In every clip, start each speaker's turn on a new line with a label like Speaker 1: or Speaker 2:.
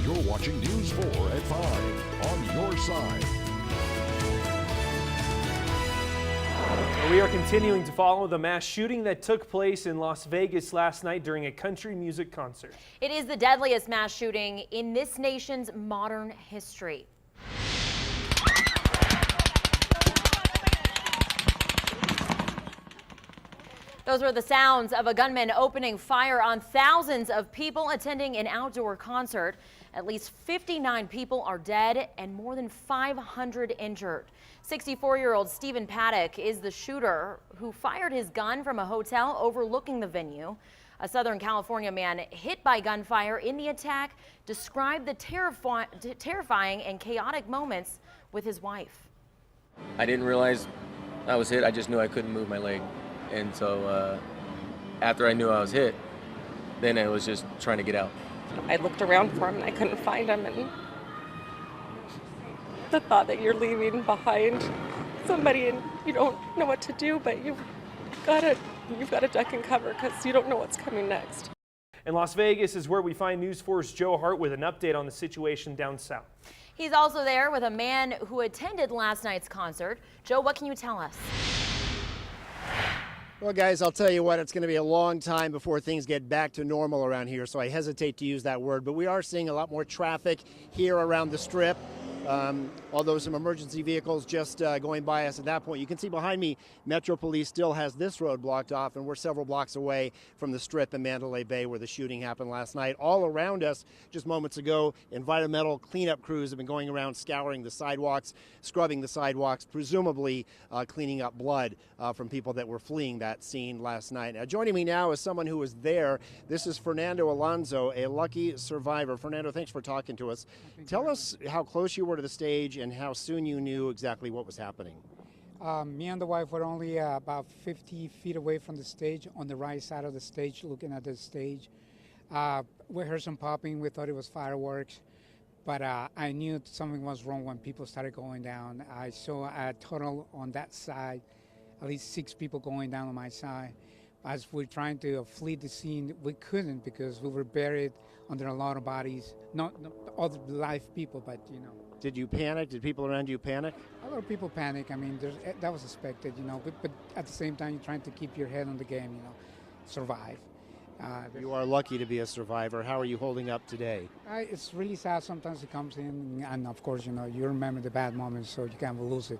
Speaker 1: You're watching News 4 at 5 on your side.
Speaker 2: We are continuing to follow the mass shooting that took place in Las Vegas last night during a country music concert.
Speaker 3: It is the deadliest mass shooting in this nation's modern history. Those were the sounds of a gunman opening fire on thousands of people attending an outdoor concert. At least 59 people are dead and more than 500 injured. 64-year-old Stephen Paddock is the shooter who fired his gun from a hotel overlooking the venue. A Southern California man hit by gunfire in the attack described the terrifying and chaotic moments with his wife.
Speaker 4: I didn't realize I was hit. I just knew I couldn't move my leg. And so after I knew I was hit, then I was just trying to get out.
Speaker 5: I looked around for him and I couldn't find him, and the thought that you're leaving behind somebody and you don't know what to do, but you've got to duck and cover because you don't know what's coming next.
Speaker 2: And Las Vegas is where we find News 4's Joe Hart with an update on the situation down south.
Speaker 3: He's also there with a man who attended last night's concert. Joe, what can you tell us?
Speaker 6: Well, guys, I'll tell you what, it's going to be a long time before things get back to normal around here, so I hesitate to use that word. But we are seeing a lot more traffic here around the Strip. Although some emergency vehicles just going by us at that point. You can see behind me, Metro Police still has this road blocked off, and we're several blocks away from the Strip in Mandalay Bay where the shooting happened last night. All around us, just moments ago, environmental cleanup crews have been going around scouring the sidewalks, scrubbing the sidewalks, presumably cleaning up blood from people that were fleeing that scene last night. Now, joining me now is someone who was there. This is Fernando Alonso, a lucky survivor. Fernando, thanks for talking to us. Tell us how close you were to the stage and how soon you knew exactly what was happening.
Speaker 7: Me and the wife were only about 50 feet away from the stage, on the right side of the stage, looking at the stage. We heard some popping. We thought it was fireworks, but I knew something was wrong when people started going down. I saw a total on that side, at least 6 people going down on my side. As we're trying to flee the scene, we couldn't because we were buried under a lot of bodies. Not all the live people, but you know.
Speaker 6: Did you panic? Did people around you panic?
Speaker 7: A lot of people panic. I mean, that was expected, you know. But at the same time, you're trying to keep your head on the game, you know, survive.
Speaker 6: You are lucky to be a survivor. How are you holding up today?
Speaker 7: It's really sad. Sometimes it comes in, and of course, you know, you remember the bad moments, so you can't lose it.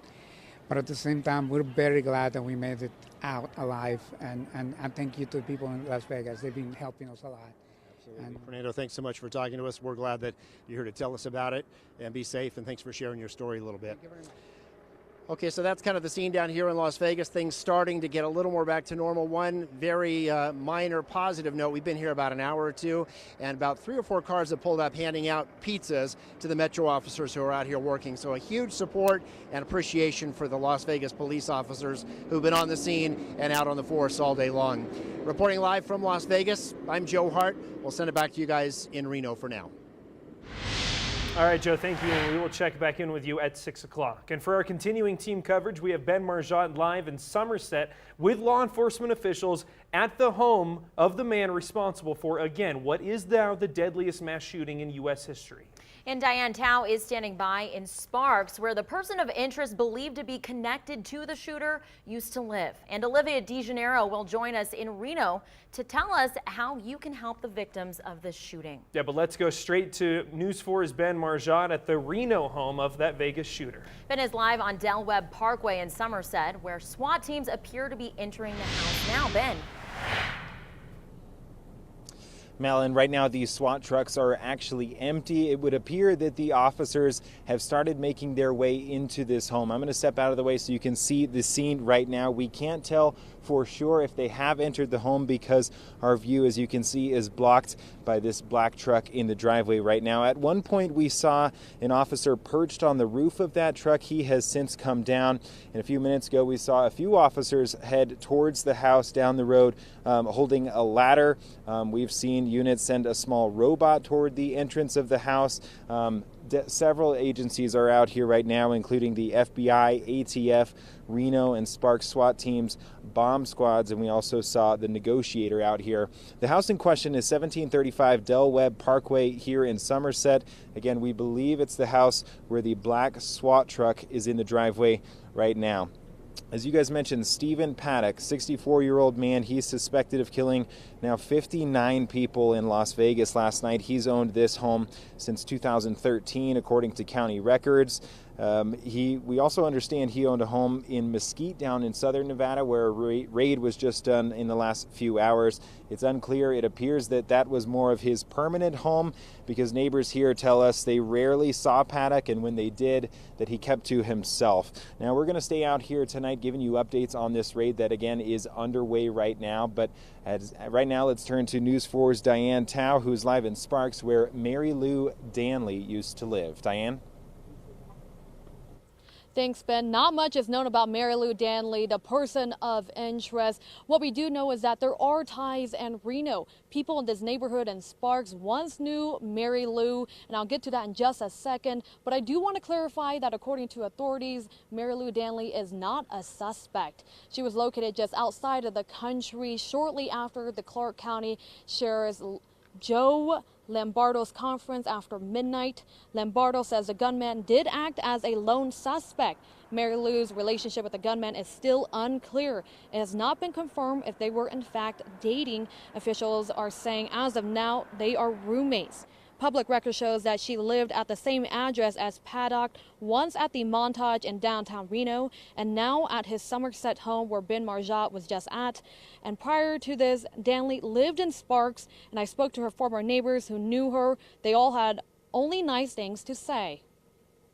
Speaker 7: But at the same time, we're very glad that we made it out alive, and thank you to the people in Las Vegas. They've been helping us a lot.
Speaker 6: And Fernando, thanks so much for talking to us. We're glad that you're here to tell us about it, and be safe, and thanks for sharing your story a little bit.
Speaker 7: Thank you very much.
Speaker 6: Okay, so that's kind of the scene down here in Las Vegas. Things starting to get a little more back to normal. One very minor positive note, we've been here about an hour or two, and about 3 or 4 cars have pulled up handing out pizzas to the Metro officers who are out here working. So a huge support and appreciation for the Las Vegas police officers who've been on the scene and out on the force all day long. Reporting live from Las Vegas, I'm Joe Hart. We'll send it back to you guys in Reno for now.
Speaker 2: All right, Joe, thank you. And we will check back in with you at 6 o'clock. And for our continuing team coverage, we have Ben Marjat live in Somerset with law enforcement officials at the home of the man responsible for, again, what is now the deadliest mass shooting in U.S. history.
Speaker 3: And Diane Tao is standing by in Sparks, where the person of interest believed to be connected to the shooter used to live. And Olivia DeGennaro will join us in Reno to tell us how you can help the victims of this shooting.
Speaker 2: Yeah, but let's go straight to News 4's Ben Marjat at the Reno home of that Vegas shooter.
Speaker 3: Ben is live on Del Webb Parkway in Somerset, where SWAT teams appear to be entering the house now. Ben.
Speaker 8: Malin, right now these SWAT trucks are actually empty. It would appear that the officers have started making their way into this home. I'm going to step out of the way so you can see the scene right now. We can't tell for sure if they have entered the home because our view, as you can see, is blocked by this black truck in the driveway right now. At one point we saw an officer perched on the roof of that truck. He has since come down. And a few minutes ago we saw a few officers head towards the house down the road holding a ladder. We've seen units send a small robot toward the entrance of the house. several agencies are out here right now, including the FBI, ATF, Reno, and Sparks SWAT teams, bomb squads, and we also saw the negotiator out here. The house in question is 1735 Del Webb Parkway here in Somerset. Again, we believe it's the house where the black SWAT truck is in the driveway right now. As you guys mentioned, Stephen Paddock, 64-year-old man, he's suspected of killing now 59 people in Las Vegas last night. He's owned this home since 2013, according to county records. We also understand he owned a home in Mesquite down in southern Nevada where a raid was just done in the last few hours. It's unclear. It appears that that was more of his permanent home because neighbors here tell us they rarely saw Paddock, and when they did, that he kept to himself. Now, we're going to stay out here tonight giving you updates on this raid that, again, is underway right now. But right now, let's turn to News 4's Diane Tao, who's live in Sparks, where Mary Lou Danley used to live. Diane?
Speaker 9: Thanks, Ben. Not much is known about Mary Lou Danley, the person of interest. What we do know is that there are ties in Reno. People in this neighborhood in Sparks once knew Mary Lou, and I'll get to that in just a second. But I do want to clarify that according to authorities, Mary Lou Danley is not a suspect. She was located just outside of the country shortly after the Clark County Sheriff's Joe Lombardo's conference after midnight. Lombardo says the gunman did act as a lone suspect. Mary Lou's relationship with the gunman is still unclear. It has not been confirmed if they were in fact dating. Officials are saying as of now they are roommates. Public record shows that she lived at the same address as Paddock, once at the Montage in downtown Reno, and now at his Somerset home where Ben Marjat was just at. And prior to this, Danley lived in Sparks, and I spoke to her former neighbors who knew her. They all had only nice things to say.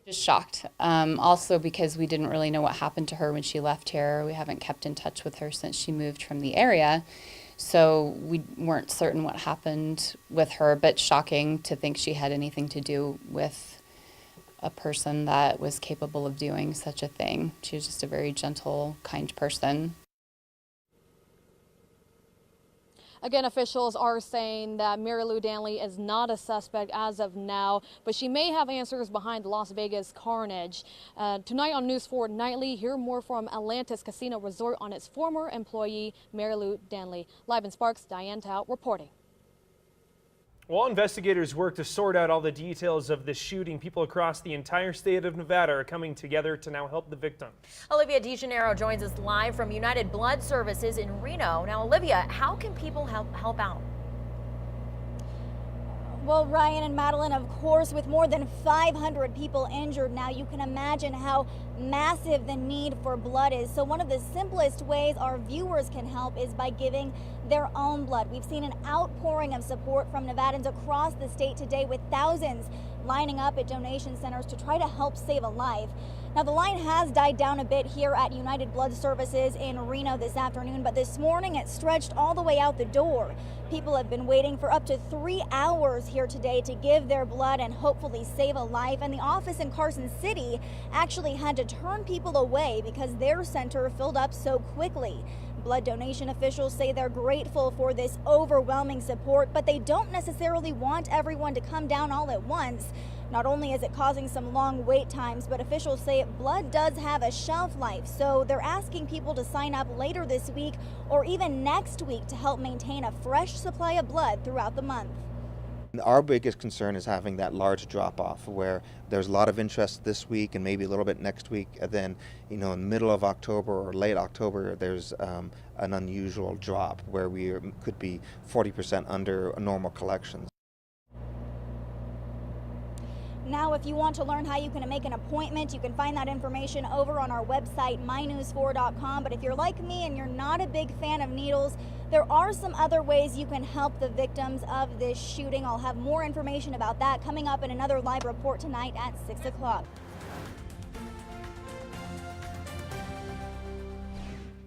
Speaker 10: Just shocked. Also because we didn't really know what happened to her when she left here. We haven't kept in touch with her since she moved from the area. So we weren't certain what happened with her, but shocking to think she had anything to do with a person that was capable of doing such a thing. She was just a very gentle, kind person.
Speaker 9: Again, officials are saying that Mary Lou Danley is not a suspect as of now, but she may have answers behind the Las Vegas carnage. Tonight on News 4 Nightly, hear more from Atlantis Casino Resort on its former employee, Mary Lou Danley. Live in Sparks, Diane Tao reporting.
Speaker 2: While investigators work to sort out all the details of this shooting, people across the entire state of Nevada are coming together to now help the victims.
Speaker 3: Olivia DeGennaro joins us live from United Blood Services in Reno. Now, Olivia, how can people help out?
Speaker 11: Well, Ryan and Madeline, of course, with more than 500 people injured now, you can imagine how massive the need for blood is. So one of the simplest ways our viewers can help is by giving their own blood. We've seen an outpouring of support from Nevadans across the state today, with thousands lining up at donation centers to try to help save a life. Now, the line has died down a bit here at United Blood Services in Reno this afternoon, but this morning it stretched all the way out the door. People have been waiting for up to 3 hours here today to give their blood and hopefully save a life. And the office in Carson City actually had to turn people away because their center filled up so quickly. Blood donation officials say they're grateful for this overwhelming support, but they don't necessarily want everyone to come down all at once. Not only is it causing some long wait times, but officials say blood does have a shelf life, so they're asking people to sign up later this week or even next week to help maintain a fresh supply of blood throughout the month.
Speaker 12: Our biggest concern is having that large drop-off where there's a lot of interest this week and maybe a little bit next week, and then, in the middle of October or late October, there's an unusual drop where we could be 40% under normal collections.
Speaker 11: Now, if you want to learn how you can make an appointment, you can find that information over on our website, mynews4.com. But if you're like me and you're not a big fan of needles, there are some other ways you can help the victims of this shooting. I'll have more information about that coming up in another live report tonight at 6 o'clock.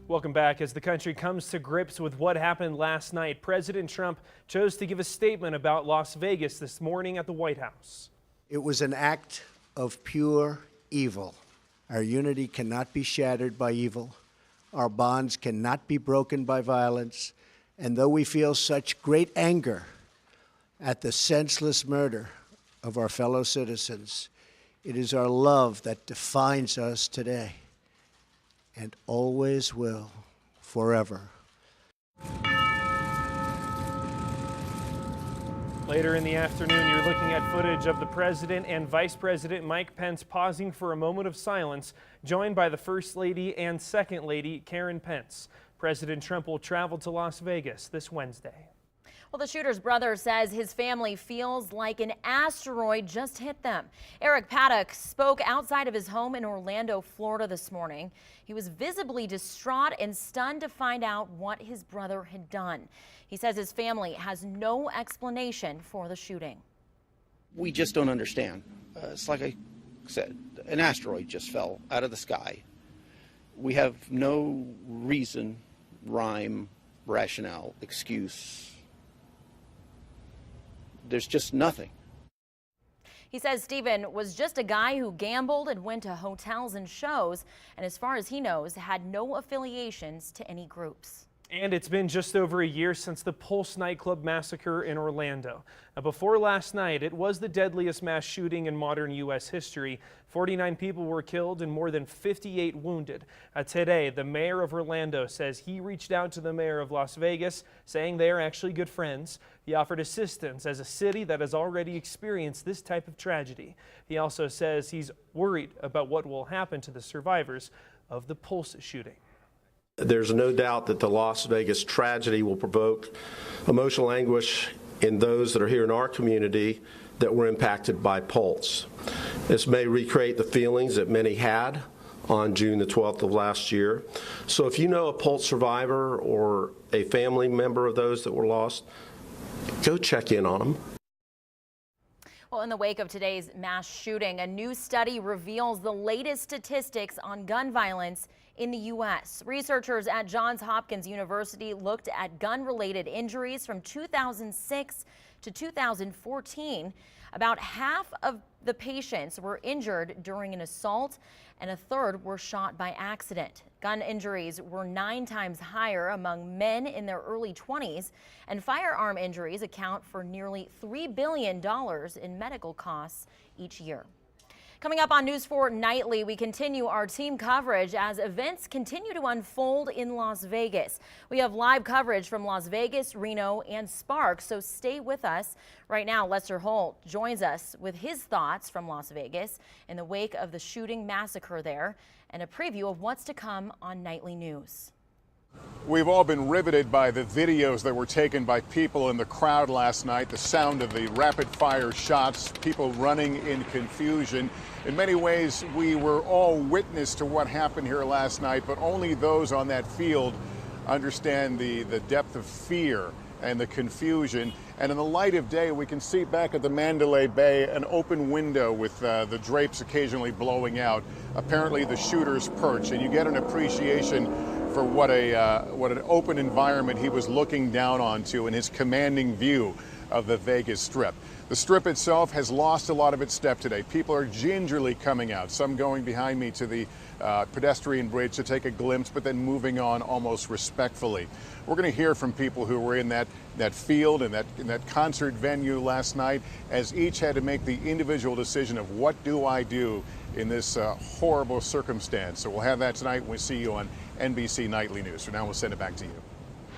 Speaker 2: Welcome back. As the country comes to grips with what happened last night, President Trump chose to give a statement about Las Vegas this morning at the White House.
Speaker 13: It was an act of pure evil. Our unity cannot be shattered by evil. Our bonds cannot be broken by violence. And though we feel such great anger at the senseless murder of our fellow citizens. It is our love that defines us today and always will, forever.
Speaker 2: Later in the afternoon, you're looking at footage of the President and Vice President Mike Pence pausing for a moment of silence, joined by the First Lady and Second Lady Karen Pence. President Trump will travel to Las Vegas this Wednesday.
Speaker 3: Well, the shooter's brother says his family feels like an asteroid just hit them. Eric Paddock spoke outside of his home in Orlando, Florida this morning. He was visibly distraught and stunned to find out what his brother had done. He says his family has no explanation for the shooting.
Speaker 14: We just don't understand. It's like I said, an asteroid just fell out of the sky. We have no reason, rhyme, rationale, excuse. There's just nothing.
Speaker 3: He says Stephen was just a guy who gambled and went to hotels and shows, and as far as he knows, had no affiliations to any groups.
Speaker 2: And it's been just over a year since the Pulse nightclub massacre in Orlando. Now, before last night, it was the deadliest mass shooting in modern U.S. history. 49 people were killed and more than 58 wounded. Today, the mayor of Orlando says he reached out to the mayor of Las Vegas, saying they are actually good friends. He offered assistance as a city that has already experienced this type of tragedy. He also says he's worried about what will happen to the survivors of the Pulse shooting.
Speaker 15: There's no doubt that the Las Vegas tragedy will provoke emotional anguish in those that are here in our community that were impacted by Pulse. This may recreate the feelings that many had on June the 12th of last year. So if you know a Pulse survivor or a family member of those that were lost, go check in on them.
Speaker 3: Well, in the wake of today's mass shooting, a new study reveals the latest statistics on gun violence in the U.S. Researchers at Johns Hopkins University looked at gun-related injuries from 2006 to 2014. About half of the patients were injured during an assault, and a third were shot by accident. Gun injuries were 9 times higher among men in their early 20s, and firearm injuries account for nearly $3 billion in medical costs each year. Coming up on News 4 Nightly, we continue our team coverage as events continue to unfold in Las Vegas. We have live coverage from Las Vegas, Reno, and Sparks, so stay with us. Right now, Lester Holt joins us with his thoughts from Las Vegas in the wake of the shooting massacre there and a preview of what's to come on Nightly News.
Speaker 16: We've all been riveted by the videos that were taken by people in the crowd last night, the sound of the rapid-fire shots, people running in confusion. In many ways, we were all witness to what happened here last night, but only those on that field understand the depth of fear and the confusion. And in the light of day, we can see back at the Mandalay Bay an open window with the drapes occasionally blowing out, apparently the shooter's perch, and you get an appreciation for what an open environment he was looking down onto in his commanding view of the Vegas Strip. The Strip itself has lost a lot of its step today. People are gingerly coming out, some going behind me to the pedestrian bridge to take a glimpse, but then moving on almost respectfully. We're going to hear from people who were in that field and that concert venue last night, as each had to make the individual decision of what do I do in this horrible circumstance. So we'll have that tonight when we see you on NBC Nightly News. For now, we'll send it back to you.